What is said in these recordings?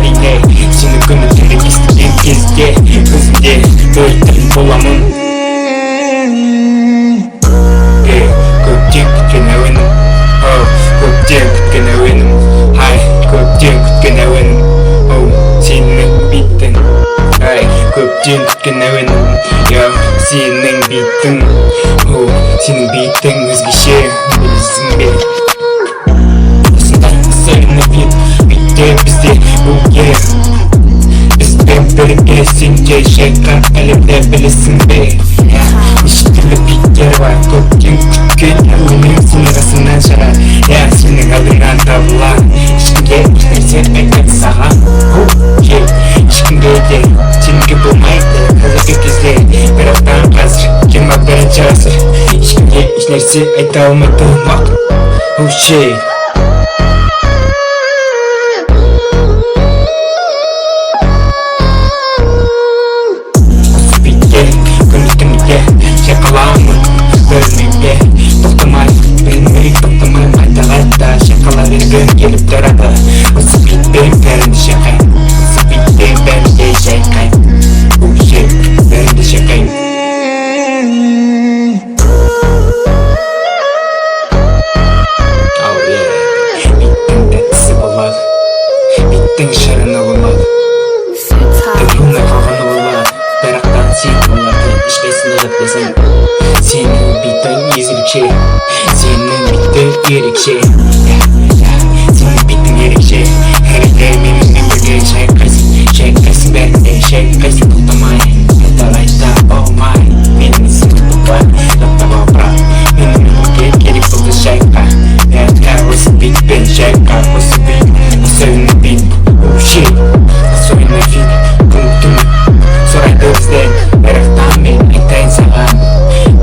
әрине сені көңілдері естіген кезде өзімде өлтірін боламын. Көптен күткен әуенім, көптен күткен әуенім, көптен күткен әуенім, сенің биттің. Көптен күткен әуенім, сенің биттің, сенің биттің өзгеше, білесің бе? Осындай сені битте бізде өге, бізбен бірге сенде жайқа әлемде, білесің бе? Неше биттер бар, көптен күткен әуенім сенің расынан шығар. Сенің алдыңнан табылар, ешкімге ешнәрсе айтпайды саған. Ешкімге де сенуге болмайды қазіргі кезде, бірақтан қазір 21-ші ғасыр. Ешкімге ешнәрсе айта алмайды мақ. Осы битте күні-түніге шайқаламын, бөлмеге тоқтамай, қайта шайқала бергім келіп тұрады. Осы битпен бәрінді шайқай, осы битпен бәрінде шайқай, бәрінде шайқай. Биттің дәтісі болады, биттің шырыны болады, білмей қалғаны болады, бірақтан сен болады, ешқайсыны жатпайсың. Сенің биттің ерекше, сенің биттің ерекше, сенің биттің ерекше. Әректе менімен бірге шайқайсың бәрінде, шайқайсың тоқтамай, айта болмай. Менің ісім тұтпай, тоқтап брат, менімен бірге керек болды шайқа. Осы битпен шайқа, осы бит, осы ойны бит, осы ойны бит, күн-түні сұрайды бізден, бірақтан мен айтайын саған.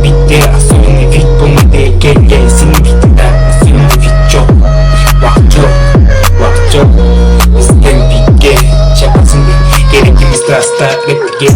Битте особенный вид болмайды екен, сенің битіңда особенный вид жоқ, уақыт жоқ. Біздің битке шайқалсың бе, керек емес раста рэпке.